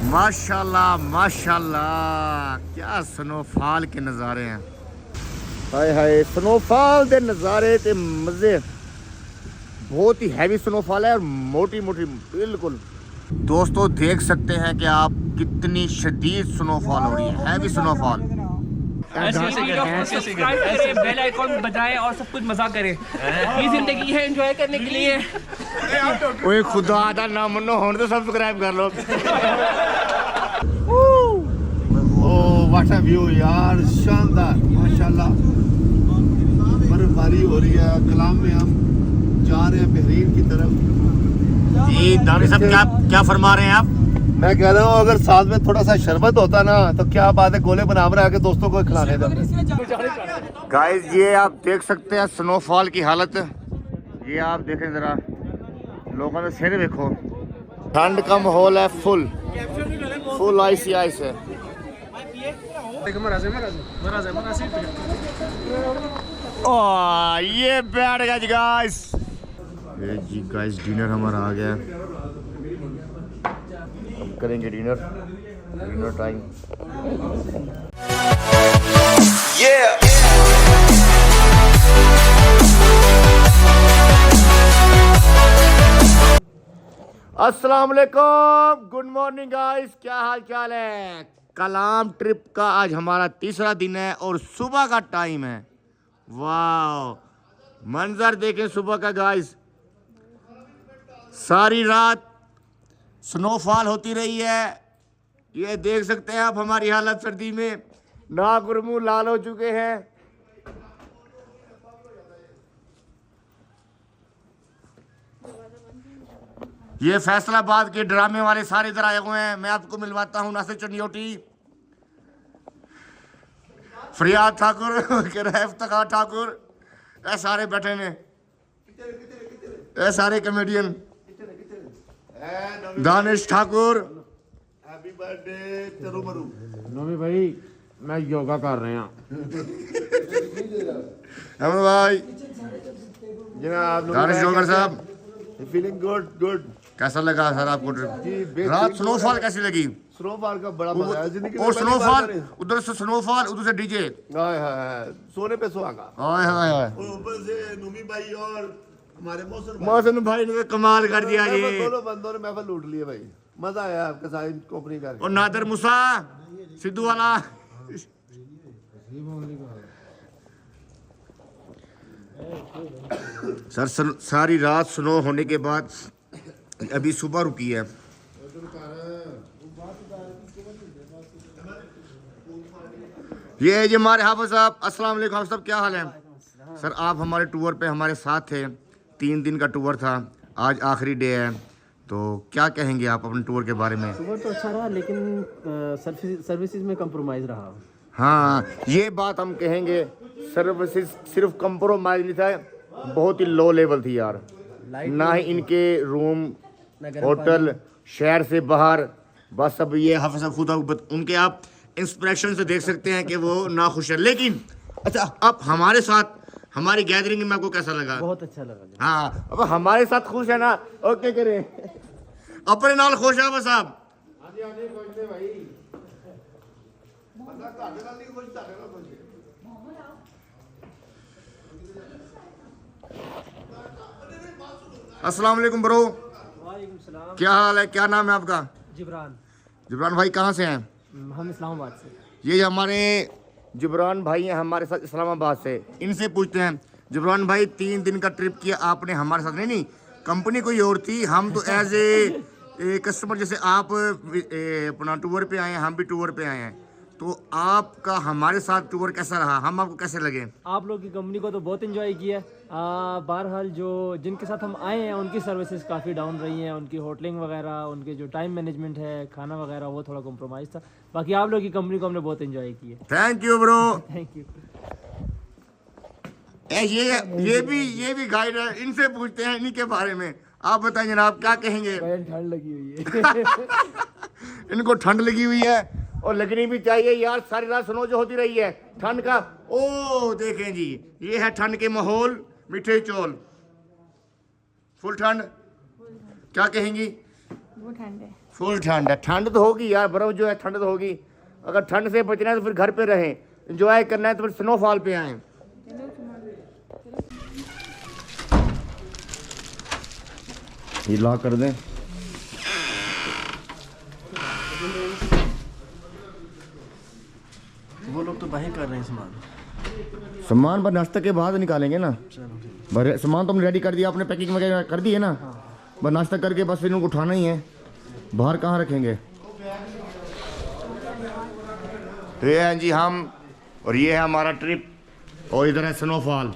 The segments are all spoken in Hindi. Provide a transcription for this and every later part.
माशाल्लाह माशाल्लाह, क्या स्नोफॉल के नज़ारे हैं। हाय हाय, स्नोफॉल के नज़ारे ते मज़े। बहुत ही हैवी स्नोफॉल है और मोटी मोटी बिल्कुल। दोस्तों देख सकते हैं कि आप कितनी शदीद स्नोफॉल हो रही है, हैवी स्नोफॉल। सब्सक्राइब करें, बेल आइकॉन बजाएं और सब कुछ मजा करें। ये जिंदगी है एंजॉय करने के लिए। ओए खुदा दा ना मनो होने तो सब्सक्राइब कर लो। ओह व्हाट अ व्यू यार, शानदार माशाल्लाह। बर्फबारी हो रही है, कलाम में हम जा रहे हैं बहरीन की तरफ। जी दानी साहब, क्या क्या फरमा रहे हैं आप? मैं कह रहा हूँ अगर साथ में थोड़ा सा शरबत होता ना तो क्या बात है, गोले बना बना के दोस्तों को खिलाने का। गाइस ये आप देख सकते हैं स्नोफॉल की हालत। ये आप देखें जरा, लोगों ने सिर देखो। ठंड का माहौल है, फुल फुल आइस ही आइस है। ओह ये बैठ गया जी गाइस। ये जी गाइस डिनर हमारा आ गया। अब करेंगे डिनर टाइम। अस्सलाम वालेकुम, गुड मॉर्निंग गाइस, क्या हाल चाल है। कलाम ट्रिप का आज हमारा तीसरा दिन है और सुबह का टाइम है। वाह मंजर देखें सुबह का गाइस। सारी रात स्नोफॉल होती रही है। ये देख सकते हैं आप हमारी हालत सर्दी में, नाक और मुंह लाल हो चुके हैं। ये फैसलाबाद के ड्रामे वाले सारे इधर आए हुए हैं। मैं आपको मिलवाता हूँ नासिर चनियोटी, फरियाद ठाकुर, इफ्तिखार ठाकुर, ये सारे बैठे ने, ये सारे comedian, Danish Thakur. Happy birthday चरो मरू। नोमी भाई मैं योगा कर रहे हैं। अमन भाई, जनाब दानिश जोगर साहब, फीलिंग गुड गुड। कैसा लगा सर आपको जी, ट्रिप? बेहतरीन। रात स्नोफॉल कैसी लगी? स्नोफॉल का बड़ा मजा है जिंदगी में। और पहली बार स्नोफॉल, करे। उधर से स्नोफॉल, उधर से डीजे। हाय हाय हाय, सोने पे सुहागा। हाय हाय हाय, ऊपर से नूमी भाई और हमारे मौसम मौसम भाई ने तो कमाल कर दिया ये। दोनों बंदों ने महफिल लूट लिए भाई। मजा आया आपके साथ कंपनी करके। और नादर मूसा सिद्धू वाला। सर सारी रात स्नो होने के बाद अभी सुबह रुकी है। ये जी हमारे हाफिज साहब, अस्सलाम वालेकुम साहब, क्या हाल है? सर आप हमारे टूर पे हमारे साथ थे, 3 दिन का टूर था, आज आखिरी डे है, तो क्या कहेंगे आप अपने टूर के बारे में? टूर तो अच्छा रहा लेकिन सर्विसेज में कंप्रोमाइज़ रहा। हाँ ये बात हम कहेंगे, सर्विसेज सिर्फ कंप्रोमाइज नहीं था, बहुत ही लो लेवल थी यार। ना ही इनके रूम, होटल, शहर से बाहर, बस अब ये हाफिज साहब खुद उनके आप इंस्पिरेशन से देख सकते हैं कि वो ना खुश है। लेकिन अच्छा, अब हमारे साथ हमारी गैदरिंग में आपको कैसा लगा? बहुत अच्छा लगा। हाँ अब हमारे साथ खुश है ना, ओके करें अपने नाल खुश है बस आप। अस्सलाम वालेकुम ब्रो, वालेकुम सलाम। क्या हाल है, क्या नाम है आपका? जिब्रान, जिब्रान भाई कहाँ से हैं? हम इस्लामाबाद से। ये हमारे जिब्रान भाई हैं हमारे साथ इस्लामाबाद से। इनसे पूछते हैं, जिब्रान भाई 3 दिन का ट्रिप किया आपने हमारे साथ? नहीं कंपनी कोई और थी, हम तो एज ए कस्टमर, जैसे आप अपना टूर पे आए हैं, हम भी टूर पे आए हैं, तो आपका हमारे साथ टूर कैसा रहा, हम आपको कैसे लगे? आप लोग की कंपनी को तो बहुत एंजॉय किया। बहरहाल जो जिनके साथ हम आए हैं उनकी सर्विसेज काफ़ी डाउन रही हैं, उनकी होटलिंग वगैरह, उनके जो टाइम मैनेजमेंट है, खाना वगैरह, वो थोड़ा कॉम्प्रोमाइज़ था। बाकी आप लोग की कंपनी को हमने बहुत एंजॉय किया। Thank you bro. Thank you. ये भी गाइड है, इनसे पूछते हैं इन्हीं के बारे में। आप बताएं जनाब, क्या कहेंगे? ठंड लगी हुई है। इनको ठंड लगी हुई है और लगनी भी चाहिए यार, सारी रात स्नो जो होती रही है ठंड का। ओ देखें जी, ये है ठंड के माहौल, मीठे चौल, फुल ठंड। क्या कहेंगी? वो ठंड है। फुल ठंड है। ठंड तो होगी यार, बर्फ जो है ठंड तो होगी। अगर ठंड से बचना है तो फिर घर पे रहें, एंजॉय करना है तो फिर स्नोफॉल पे आएँ। ये लॉक कर दें। वो लोग तो बाहर कर रहे हैं सामान पर नाश्ते के बाद निकालेंगे ना। सामान तो हमने रेडी कर दिया, आपने पैकिंग वगैरह कर दी है ना। बस नाश्ता करके बस फिर इनको उठाना ही है। बाहर कहाँ रखेंगे? तो ये हैं जी हम, और ये है हमारा ट्रिप, और इधर है स्नोफॉल।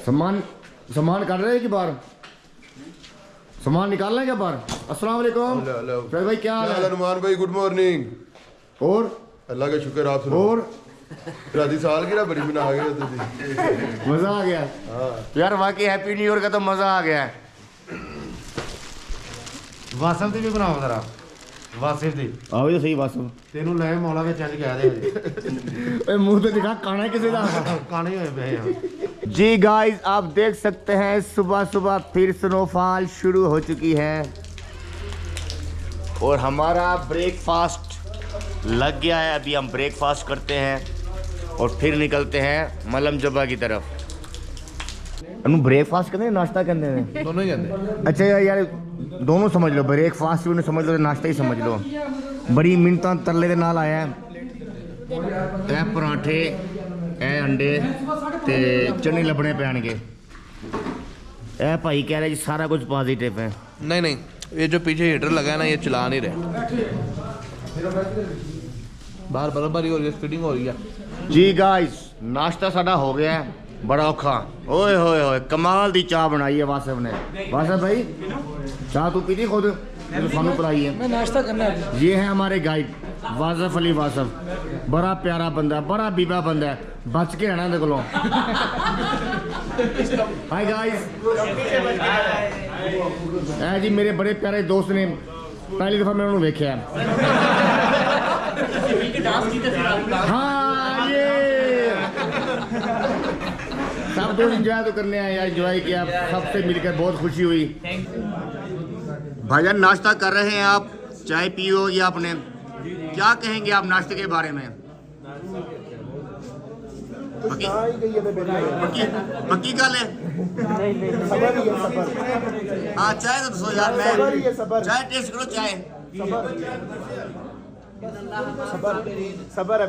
सामान कर रहे हैं कि बाहर सामान निकाल रहे हैं क्या बाहर? अस्सलाम वालेकुम फैज भाई, क्या हाल है? अनुमान भाई गुड मॉर्निंग। और अल्लाह का शुक्र, आप सुनो। और शादी साल की ना बड़ी मना आ गया। मजा आ गया यार, वाकई हैप्पी न्यू ईयर का तो मजा आ गया है। ਵਾਸਫ ਦੀ ਵੀ ਬਣਾਓ ਜ਼ਰਾ, ਵਾਸਿਫ ਦੀ। आओ तो सही वासव, ਤੈਨੂੰ ਲੈ ਮੌਲਾ ਵਿੱਚ ਚੱਲ ਗਿਆ ਦੇ मुंह तो दिखा काना किसी का। ਕਾਣੇ ਹੋਏ ਪਏ ਆ। जी गाइस, आप देख सकते हैं सुबह सुबह फिर स्नोफॉल शुरू हो चुकी है और हमारा ब्रेकफास्ट लग गया है। अभी हम ब्रेकफास्ट करते हैं और फिर निकलते हैं मलम जबा की तरफ। ब्रेकफास्ट करते हैं नाश्ता करते हैं दोनों ही कहते। अच्छा यार दोनों समझ लो, ब्रेकफास्ट भी समझ लो, नाश्ता ही समझ लो। बड़ी मिन्नतां तरले दे नाल आया है। ए पराठे, ए अंडे ते चने लबने पैणगे। ए भाई कह रहे जी सारा कुछ पॉजिटिव है। नहीं नहीं, ये जो पीछे हीटर लगा है ना, ये चला नहीं रहे। बाहर बर्फबारी हो रही है, स्पीडिंग हो रही है। जी गाइस, नाश्ता साडा हो गया है बड़ा औखा। ओए होए होए, कमाल दी चाह बनाई है वासिफ ने। वासिफ भाई चाह तू पी ली खुद, तो सानू पिलाई है। मैं नाश्ता करना है। ये है हमारे गाइड वासिफ अली वासिफ, बड़ा प्यारा बंदा, बड़ा बीबा बंदा है। बच के रहना देख लो। हाय गाइस, ए जी मेरे बड़े प्यारे दोस्त ने, पहली दफा मैं उन्होंने देखा है। हाँ ये सब दोस्त इंजॉय तो करने आए यार, इंजॉय किया सबसे मिलकर, बहुत खुशी हुई। भाईजान नाश्ता कर रहे हैं आप, चाय पियो या आपने क्या कहेंगे आप नाश्ते के बारे में? पक्की गल है। हाँ चाय तो दसो यार, मैं चाय टेस्ट करो चाय।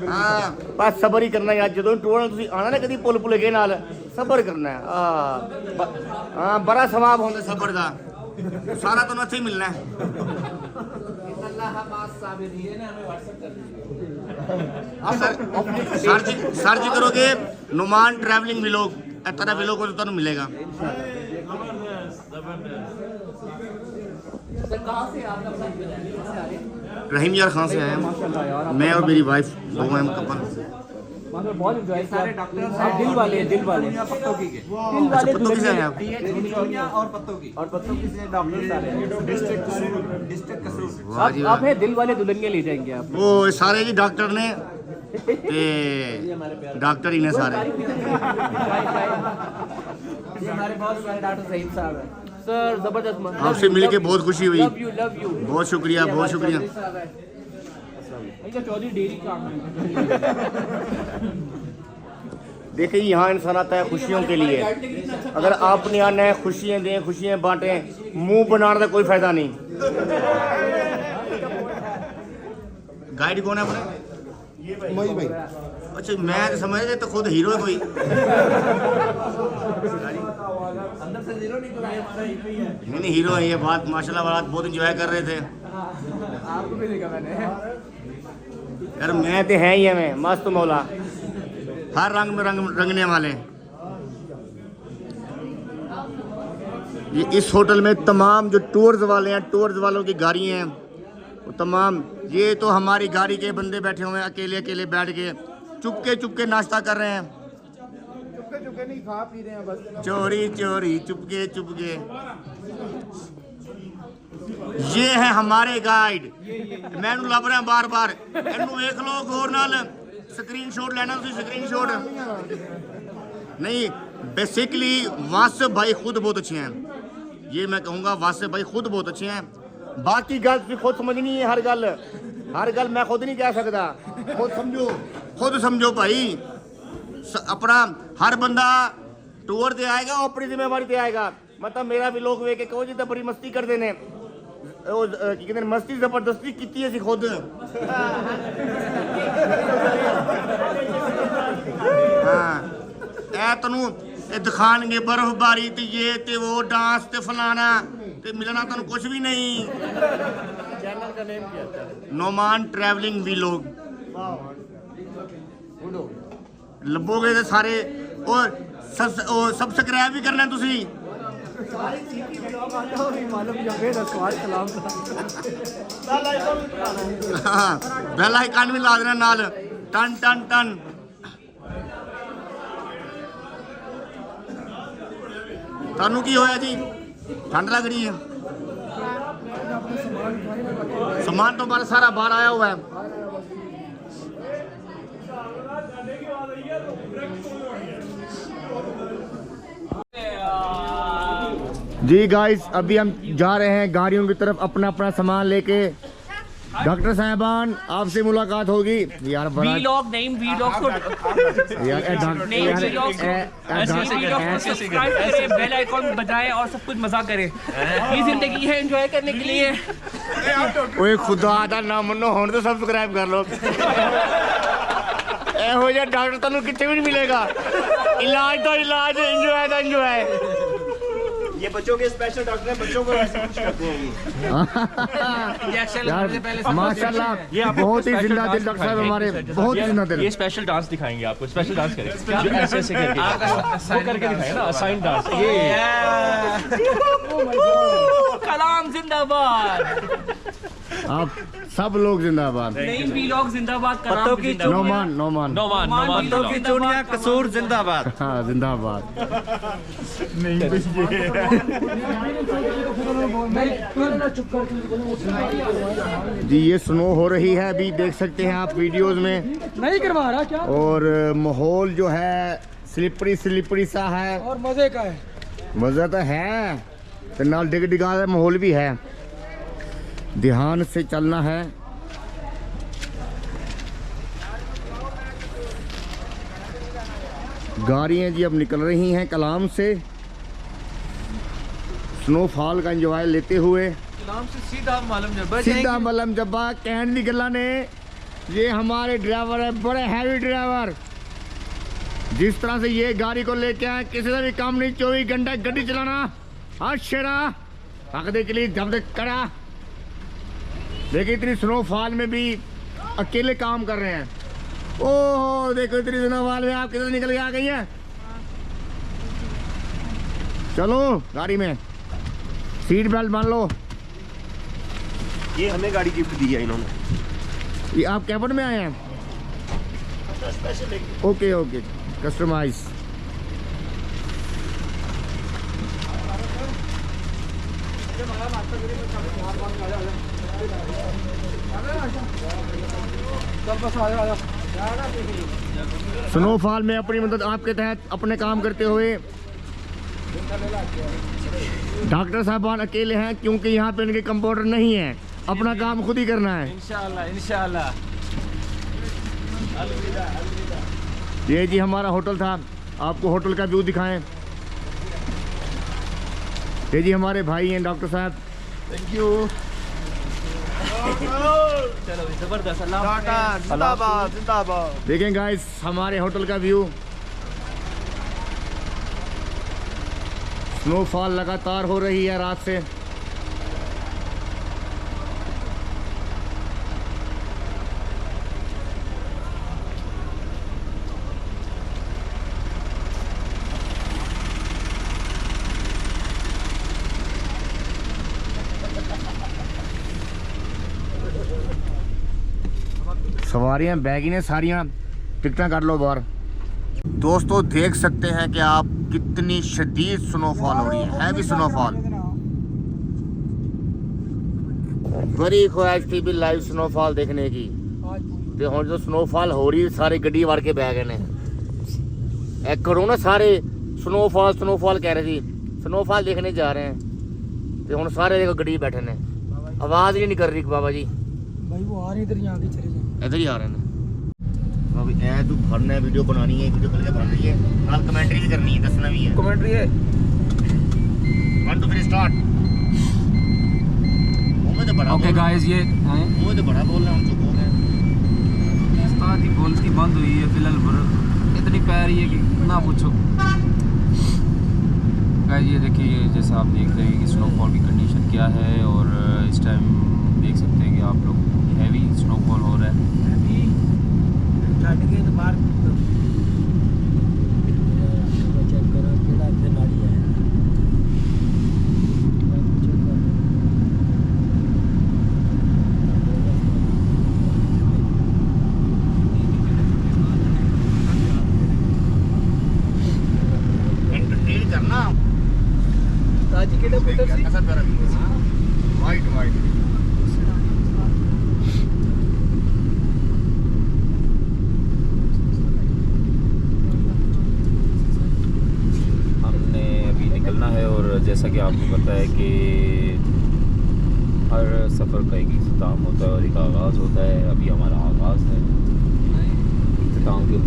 हाँ बस सबर ही करना यार, जो टूर तुम आना ना कभी पुल पुल के नाल, सबर करना है। हाँ बड़ा सवाब होंगे सबर का, सारा तो नहीं मिलना है। सर्च करोगे नुमान ट्रैवलिंग व्लॉग, तरह व्लॉग को तो मिलेगा। रहीम यार खान से आए हैं, मैं और मेरी वाइफ दो हैं कपल। बहुत एंजॉय किया। दिल वाले पत्तों की पत्तों की हैं आप? और पत्तों की से डॉक्टर सारे डिस्ट्रिक्ट कसरूर। आप है दिल वाले दुल्हनिया ले जाएंगे आप। वो सारे जी डॉक्टर ने ते डॉक्टर ही ने सारे। हमारे बहुत सारे डॉक्टर सहीद साहब हैं सर, जबरदस्त। आपसे मिलके बहुत खुशी हुई। लव यू बहुत शुक्रिया, बहुत शुक्रिया। चौधरी डेयरी काम देखिए यहाँ इंसान आता है खुशियों के लिए। अगर आपने आना है खुशियाँ दें, खुशियाँ बांटें, मुंह बनाने का कोई फायदा नहीं। गाइड कौन है अपने? मई भाई। अच्छा मैं तो समझ रहे तो खुद हीरो है कोई। अंदर से जीरो नहीं, नहीं हीरो है ये बात, माशाल्लाह बात बहुत एंजॉय कर रहे थे। आपको भी देखा मैंने यार मैं तो है ही है, मैं मस्त मौला, हर रंग में रंगने वाले। ये इस होटल में तमाम जो टूर्स वाले हैं, टूर्स वालों की गाड़ी हैं वो तमाम, ये तो हमारी गाड़ी के बंदे बैठे हुए हैं अकेले अकेले बैठ के चुपके नाश्ता कर रहे हैं। चुपके नहीं, खा पी रहे हैं बस। चोरी चोरी चुपके। ये है हमारे गाइड, मैं लभ रहा बार बार, इनू वेख लो गौर नाल, स्क्रीनशॉट लेना तुसी स्क्रीनशॉट नहीं बेसिकली वासिफ भाई खुद बहुत अच्छे हैं ये मैं कहूँगा वासिफ भाई खुद बहुत अच्छे हैं बाकी गल तुसी खुद समझनी है हर गल मैं खुद नहीं कह सकता खुद समझो भाई अपना हर बंदा टूर ते आएगा अपनी जिम्मेवारी ते आएगा मतलब मेरा भी लोग वे के कहो जी तो बड़ी मस्ती करते ने की कहते मस्ती जबरदस्ती की असी खुद हाँ ए तनु दिखाएंगे बर्फबारी ते ये ते वो डांस ते फलाना ते मिलना तनु कुछ भी नहीं चैनल का नेम क्या है? नोमान ट्रैवलिंग वीलॉग लभोगे ते सारे और सब्सक्राइब भी करना तुसी बेल आइकन भी ला देना नाल टन टन टन तानू की होया जी ठंड लग रही है सामान तो हमारा सारा बाहर आया हुआ है जी गाइस अभी हम जा रहे हैं गाड़ियों की तरफ अपना अपना सामान लेके डॉक्टर साहबान आपसे मुलाकात होगी यार बड़ा वीलॉग नहीं वीलॉग को यार नहीं वीलॉग सब्सक्राइब करें बेल आइकन बजाएं और सब कुछ मजा करें ये जिंदगी है एंजॉय करने के लिए ओए खुदा दा नाम मनो होने तो सब्सक्राइब कर लो ਇਹੋ ਜਿਹਾ ਡਾਕਟਰ ਤੁਹਾਨੂੰ ਕਿੱਥੇ ਵੀ ਨਹੀਂ ਮਿਲੇਗਾ इलाज तो इलाज एंजॉय तो एंजॉय ये बच्चों के स्पेशल डॉक्टर हैं बच्चों को ऐसे कुछ करते हैं माशाल्लाह ये बहुत ही जिंदा दिल डॉक्टर साहब हमारे बहुत ही जिंदा दिल ये स्पेशल डांस दिखाएंगे आपको स्पेशल डांस करेंगे जो ऐसे ऐसे करके वो करके दिखाएंगे ना असाइन डांस ये कलाम जिंदाबाद आप सब लोग जिंदाबाद नहीं वीलॉग जिंदाबाद कलाम की नोमान नोमान नोमान पत्तों की चूड़ियां कसूर जिंदाबाद हाँ जिंदाबाद जी ये स्नो हो रही है अभी देख सकते हैं आप वीडियोस में नहीं करवा रहा क्या और माहौल जो है स्लिपरी स्लिपरी सा है और मजे का है मज़ा तो है तो नाल डिग डिगा माहौल भी है ध्यान से चलना है गाड़ियाँ जी अब निकल रही हैं कलाम से स्नोफॉल का एंजॉय लेते हुए सीधा मलम जब्बा कहन दी गल्ला ने ये हमारे ड्राइवर है बड़े हैवी ड्राइवर जिस तरह से ये गाड़ी को लेके आए किसी से भी काम नहीं 24 घंटा गाड़ी चलाना हाँ शेरा पकड़े के लिए जब तक करा देखिए इतनी स्नोफॉल में भी अकेले काम कर रहे हैं ओह देखो इतनी स्नोफॉल में आप किधर निकल के आ गई हैं चलो गाड़ी में सीट बेल्ट बांध लो ये हमें गाड़ी गिफ्ट दी है इन्होंने ये आप कैबन में आए हैं ओके ओके कस्टमाइज स्नोफॉल में अपनी मदद आपके तहत अपने काम करते हुए डॉक्टर साहबान अकेले हैं क्योंकि यहाँ पे इनके कंपाउंडर नहीं है अपना काम खुद ही करना है इंशाल्लाह ये जी हमारा होटल था आपको होटल का व्यू दिखाएं ये जी हमारे भाई हैं डॉक्टर साहब थैंक यू चलो जबरदस्त जिंदाबाद जिंदाबाद देखें गाइस हमारे होटल का व्यू स्नोफॉल लगातार हो रही है रात से सवारियां बैगी ने सारियां टिकटें काट लो बाहर दोस्तों देख सकते हैं कि आप कितनी शदीद स्नोफॉल हो रही है भी स्नोफॉल बड़ी ख्वाहिश थी भी लाइव स्नोफॉल देखने की ਤੇ ਹੁਣ ਜਦੋਂ ਸਨੋਫਾਲ ਹੋ ਰਹੀ ਸਾਰੇ ਗੱਡੀ ਵੜ ਕੇ ਬਹਿ ਗਏ ਨੇ ਇੱਕ ਕਰੋ ਨਾ ਸਾਰੇ ਸਨੋਫਾਲ ਕਹਿ ਰਹੇ ਸੀ ਸਨੋਫਾਲ ਦੇਖਣੇ ਜਾ ਰਹੇ हैं ਤੇ ਹੁਣ ਸਾਰੇ ਦੇਖੋ ਗੱਡੀ ਬੈਠੇ ਨੇ ਆਵਾਜ਼ ਹੀ ਨਹੀਂ ਕਰ ਰਹੀ ਬਾਬਾ ਜੀ भाई वो आ रहे इधर यहाँ चले जाए ਇੱਧਰ ਹੀ ਆ ਰਹੇ ਨੇ ਬਾਬਾ ਐ ਤੂੰ ਫੜਨਾ ਵੀਡੀਓ ਬਣਾਣੀ ਹੈ ਵੀਡੀਓ ਕਰਕੇ ਬਣ ਰਹੀ ਹੈ ਨਾਲ ਕਮੈਂਟਰੀ ਵੀ ਕਰਨੀ ਹੈ ਦੱਸਣਾ ਵੀ ਹੈ कमेंट्री है 1 2 3 स्टार्ट ਉਹ ਤੇ ਬੜਾ ओके गाइस ये आए ਉਹ ਤੇ ਬੜਾ ਬੋਲਣਾ ਹੁਣ चुप हो गए उस्ताद की बोलती बंद हुई है फिलहाल पर इतनी पै रही है कि ना पूछो गाइस ये देखिए जैसा आप देख रहे हैं कि स्नोफॉल की कंडीशन क्या है और इस टाइम देख सकते हैं कि आप लोग हैवी स्नोफॉल हो रहा है एंटरटेन करना ताजी केड़ा पुत्र सी कैसा प्यारा वाइट वाइट हमने अभी निकलना है और जैसा कि आपको पता है कि हर सफ़र का एक इख्तिताम होता है और एक आगाज़ होता है अभी हमारा आगाज़ है इख्तिताम के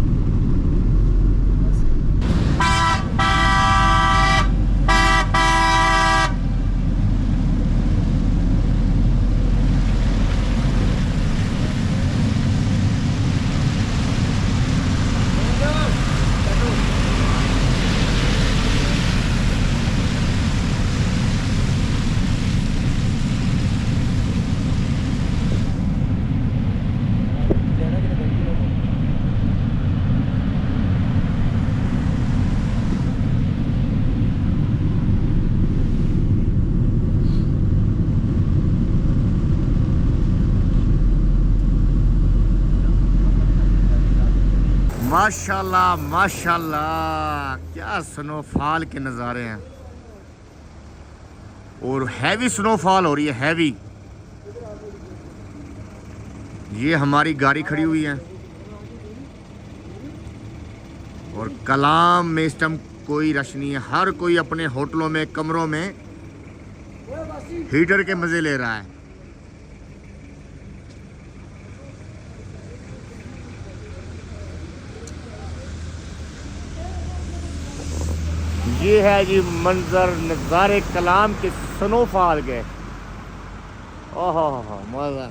माशाल्लाह माशाल्लाह क्या स्नोफॉल के नज़ारे हैं और हैवी स्नोफॉल हो रही है हैवी ये हमारी गाड़ी खड़ी हुई है और कलाम में इस टाइम कोई रश नहीं है हर कोई अपने होटलों में कमरों में हीटर के मज़े ले रहा है ये है जी मंजर नज़ारे कलाम के स्नोफॉल के ओहो मज़ा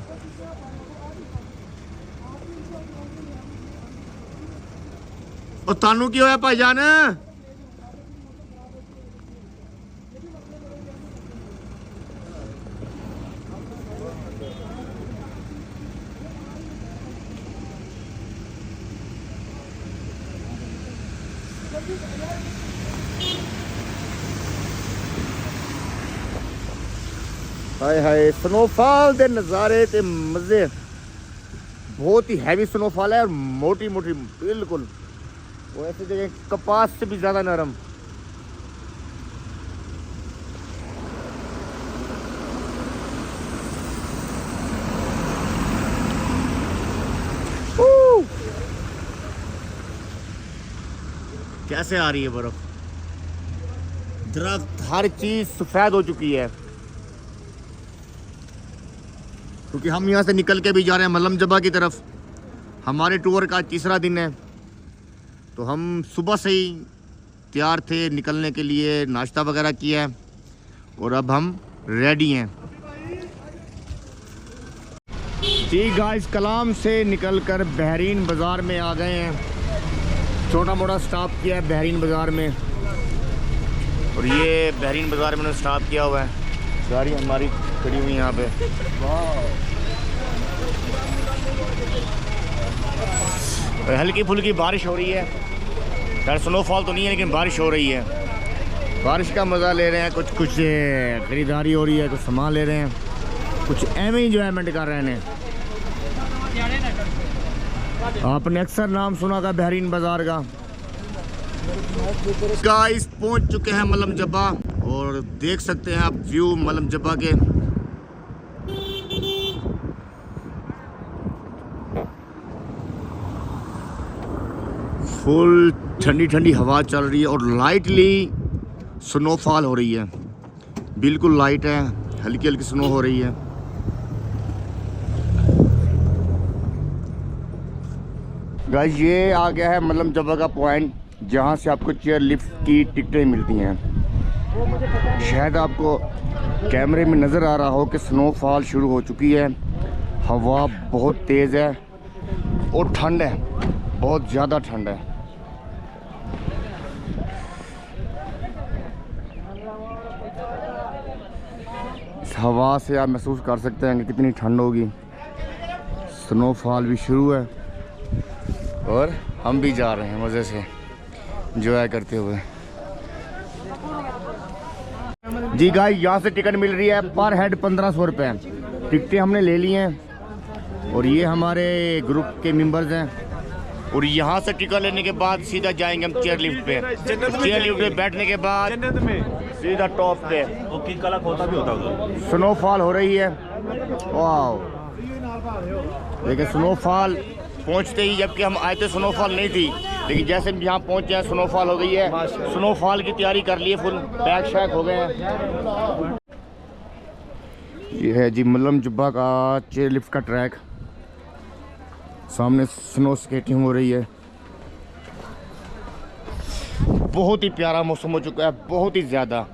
ओ तानू की होया भाईजान हाय हाय स्नोफॉल दे नज़ारे ते मज़े बहुत ही हैवी स्नोफॉल है और मोटी मोटी बिल्कुल वो ऐसी जगह कपास से भी ज़्यादा नरम कैसे आ रही है बर्फ दरख्त हर चीज़ सफ़ेद हो चुकी है क्योंकि हम यहाँ से निकल के भी जा रहे हैं मलम जबा की तरफ हमारे टूर का तीसरा दिन है तो हम सुबह से ही तैयार थे निकलने के लिए नाश्ता वगैरह किया है और अब हम रेडी हैं जी गाइस कलाम से निकलकर बहरीन बाज़ार में आ गए हैं छोटा मोटा स्टॉप किया है बहरीन बाज़ार में और ये बहरीन बाज़ार में स्टॉप किया हुआ है गाड़ी हमारी खड़ी हुई यहाँ पे हल्की फुल्की बारिश हो रही है खैर स्नोफॉल तो नहीं है लेकिन बारिश हो रही है बारिश का मज़ा ले रहे हैं कुछ ख़रीदारी हो रही है कुछ सामान ले रहे हैं कुछ एवं इंजॉयमेंट कर रहे हैं आपने अक्सर नाम सुना था बहरीन बाज़ार का गाइस पहुंच चुके हैं मलम जब्बा और देख सकते हैं आप व्यू मलम जब्बा के फुल ठंडी ठंडी हवा चल रही है और लाइटली स्नोफॉल हो रही है, बिल्कुल लाइट है, हल्की हल्की स्नो हो रही है। गाइस ये आ गया है मतलब जगह का पॉइंट जहाँ से आपको चेयर लिफ्ट की टिकटें मिलती हैं। शायद आपको कैमरे में नज़र आ रहा हो कि स्नोफॉल शुरू हो चुकी है, हवा बहुत तेज़ है और ठंड है, बहुत ज़्यादा ठंड है। इस हवा से आप महसूस कर सकते हैं कि कितनी ठंड होगी। स्नोफॉल भी शुरू है और हम भी जा रहे हैं मज़े से एंजॉय करते हुए। जी गाइस यहाँ से टिकट मिल रही है पर हेड 1500 रुपये। टिकटें हमने ले ली हैं और ये हमारे ग्रुप के मेंबर्स हैं और यहाँ से टिकट लेने के बाद सीधा जाएंगे हम चेयर लिफ्ट पे। चेयर लिफ्ट पे बैठने के बाद सीधा टॉप पे स्नोफॉल हो रही है। वाह देखिए स्नोफॉल पहुँचते ही, जबकि हम आए थे स्नोफॉल नहीं थी, लेकिन जैसे हम यहाँ पहुँचे हैं स्नोफॉल हो गई है। स्नोफॉल की तैयारी कर ली है, फुल बैग शैक हो गए हैं। ये है जी मल्लम जुब्बा का चेयर लिफ्ट का ट्रैक, सामने स्नो स्केटिंग हो रही है। बहुत ही प्यारा मौसम हो चुका है, बहुत ही ज़्यादा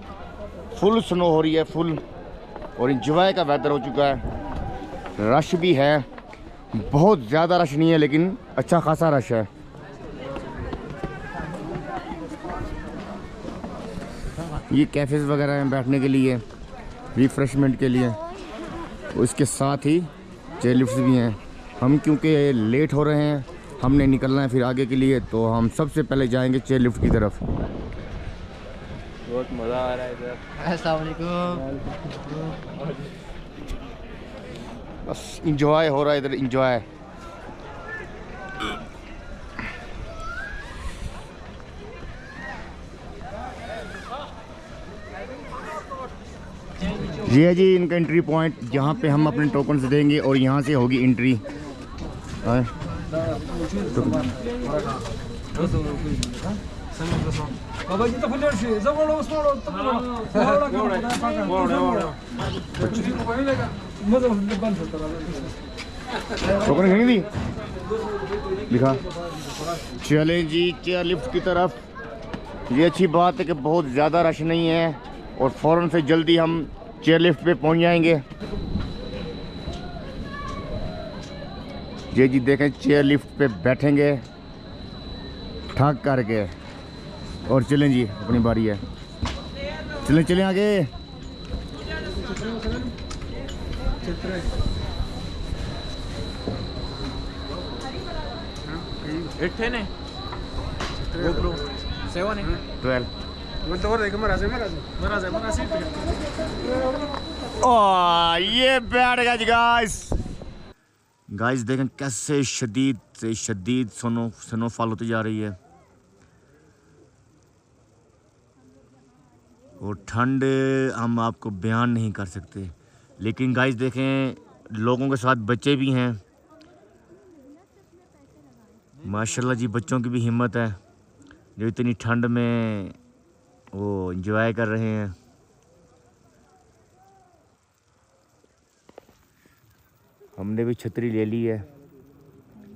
फुल स्नो हो रही है, फुल, और इंजॉय का वेदर हो चुका है। रश भी है, बहुत ज़्यादा रश नहीं है लेकिन अच्छा खासा रश है। ये कैफ़ेज़ वगैरह हैं बैठने के लिए, रिफ़्रेशमेंट के लिए, उसके साथ ही चेयर लिफ्ट्स भी हैं। हम क्योंकि लेट हो रहे हैं, हमने निकलना है फिर आगे के लिए, तो हम सबसे पहले जाएंगे चेयर लिफ्ट की तरफ। बहुत मज़ा आ रहा है इधर। अस्सलाम वालेकुम। बस इंजॉय हो रहा है इधर, इंजॉय। ये है जी इनका एंट्री पॉइंट, जहाँ पे हम अपने टोकन देंगे और यहाँ से होगी एंट्री। टोकन नहीं दी दिखा। चलें जी चेयर लिफ्ट की तरफ। ये अच्छी बात है कि बहुत ज़्यादा रश नहीं है और फ़ौरन से जल्दी हम चेयर लिफ्ट पे पहुंच जाएंगे। ये जी देखें चेयर लिफ्ट पे बैठेंगे ठक करके और चलें जी, अपनी बारी है, चलें चलें आगे। ये बैठ गया गाइस। गाइस देखें कैसे शदीद से शदीद स्नोफॉल होती जा रही है और ठंड हम आपको बयान नहीं कर सकते। लेकिन गाइस देखें लोगों के साथ बच्चे भी हैं, माशाल्लाह जी, बच्चों की भी हिम्मत है जो इतनी ठंड में वो एंजॉय कर रहे हैं। हमने भी छतरी ले ली है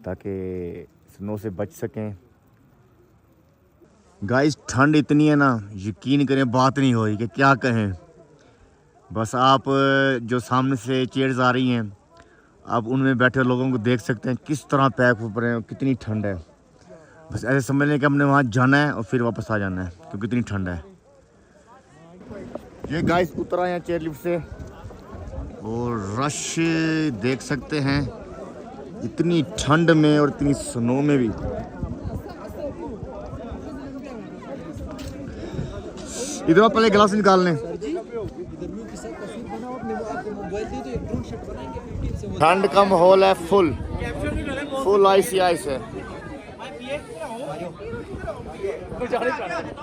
ताकि स्नो से बच सकें। गाइस ठंड इतनी है ना, यकीन करें बात नहीं हो रही कि क्या कहें। बस आप जो सामने से चेयर्स आ रही हैं, आप उनमें बैठे लोगों को देख सकते हैं किस तरह पैक हो रहे हैं, कितनी ठंड है। बस ऐसे समझ लें कि हमने वहाँ जाना है और फिर वापस आ जाना है क्योंकि इतनी ठंड है। ये गाइस उतरा है चेयर लिफ्ट से और रश देख सकते हैं इतनी ठंड में और इतनी स्नो में भी। इधर पहले गिलास निकाल लें। ठंड का माहौल है, फुल आइस ही आइस है।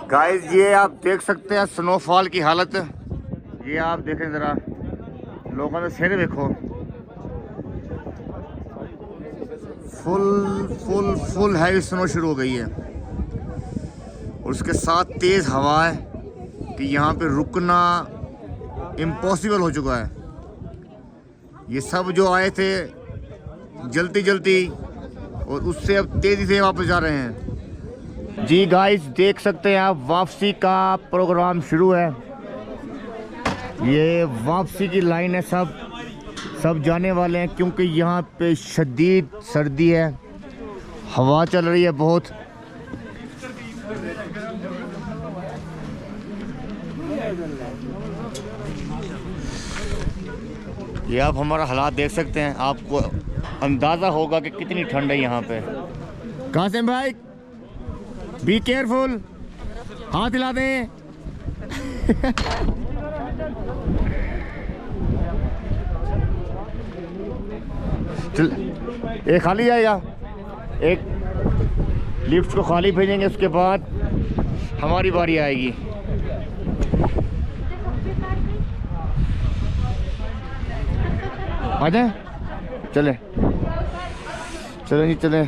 गाइस ये आप देख सकते हैं स्नोफॉल की हालत। ये आप देखें ज़रा, लोगों ने सिर देखो, फुल हैवी स्नो शुरू हो गई है। और उसके साथ तेज़ हवा है कि यहाँ पे रुकना इम्पॉसिबल हो चुका है। ये सब जो आए थे जल्दी जल्दी और उससे अब तेज़ी से वापस जा रहे हैं। जी गाइस, देख सकते हैं आप, वापसी का प्रोग्राम शुरू है। ये वापसी की लाइन है, सब जाने वाले हैं क्योंकि यहाँ पे शदीद सर्दी है, हवा चल रही है बहुत। ये आप हमारा हालात देख सकते हैं, आपको अंदाज़ा होगा कि कितनी ठंड है यहाँ पे। कासिम भाई बी केयरफुल, हाथ हिला दें। चल, एक खाली जाएगा, एक लिफ्ट को खाली भेजेंगे, उसके बाद हमारी बारी आएगी। आ जाए, चले चले जी चले।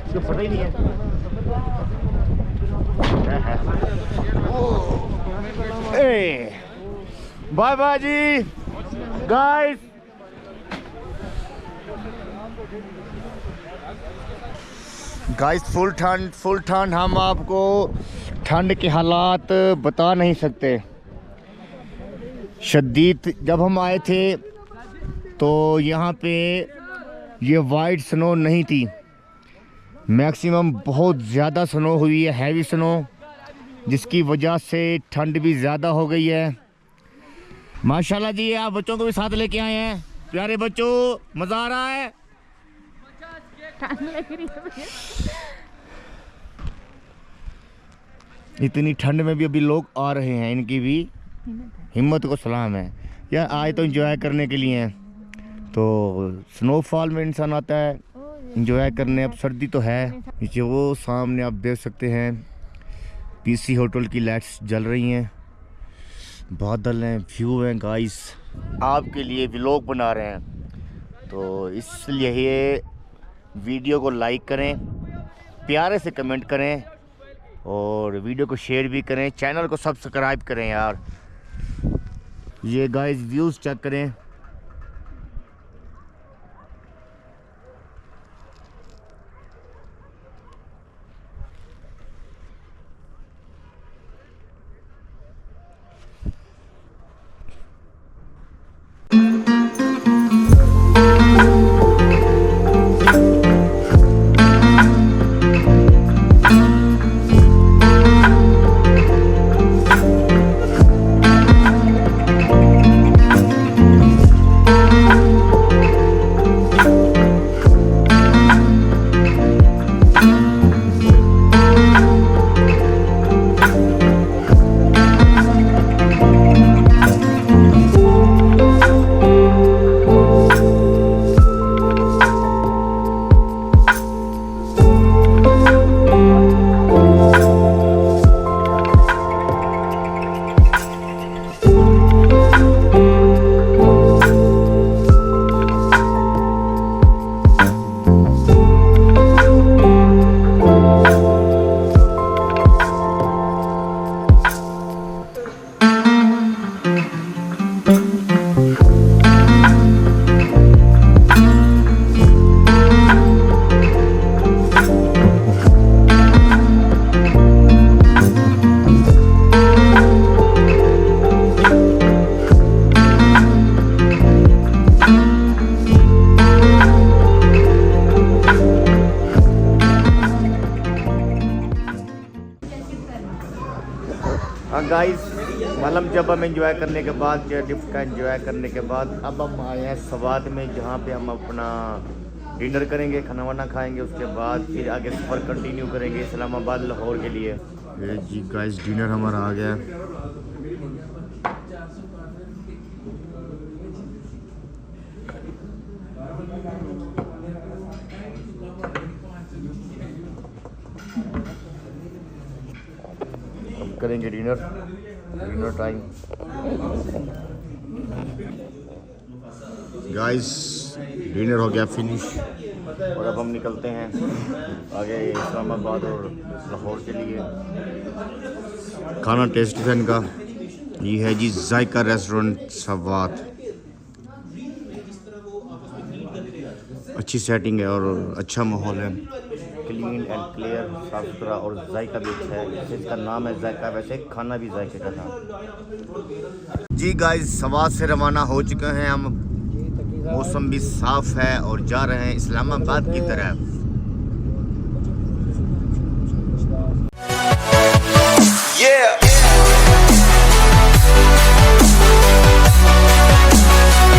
इसको पता ही नहीं है। बाय बाय जी गाइस। गाइस फुल ठंड, हम आपको ठंड के हालात बता नहीं सकते। शदीद जब हम आए थे तो यहाँ पे ये वाइट स्नो नहीं थी, मैक्सिमम बहुत ज़्यादा स्नो हुई है, हैवी स्नो, जिसकी वजह से ठंड भी ज़्यादा हो गई है। माशाल्लाह जी, आप बच्चों को भी साथ लेके आए हैं। प्यारे बच्चों, मज़ा आ रहा है? इतनी ठंड में भी अभी लोग आ रहे हैं, इनकी भी हिम्मत को सलाम है यार। आए तो एंजॉय करने के लिए हैं, तो स्नोफॉल में इंसान आता है एंजॉय करने। अब सर्दी तो है। नीचे वो सामने आप देख सकते हैं पीसी होटल की लाइट्स जल रही हैं, बादल हैं, व्यू हैं। गाइस आपके लिए व्लॉग बना रहे हैं, तो इसलिए ये वीडियो को लाइक करें, प्यारे से कमेंट करें और वीडियो को शेयर भी करें, चैनल को सब्सक्राइब करें यार। ये गाइस व्यूज़ चेक करें। गाइस मलम जब हम एंजॉय करने के बाद, लिफ्ट का एंजॉय करने के बाद, अब हम आए हैं सवात में, जहाँ पे हम अपना डिनर करेंगे, खाना वाना खाएंगे। उसके बाद फिर आगे सफ़र कंटिन्यू करेंगे इस्लामाबाद लाहौर के लिए। जी गाइस डिनर हमारा आ गया। अब करेंगे डिनर टाइम। गाइस डिनर हो गया फिनिश और अब हम निकलते हैं आगे इस्लामाबाद और लाहौर के लिए। खाना टेस्टी था इनका। ये है जी जायका रेस्टोरेंट सवात। अच्छी सेटिंग है और अच्छा माहौल है, क्लीन एंड क्लियर, साफ सुथरा और जायका भी अच्छा है। इसका नाम है जायका, वैसे खाना भी जायके का था। जी गाइस सवात से रवाना हो चुके हैं हम। मौसम भी साफ है और जा रहे हैं इस्लामाबाद की तरफ।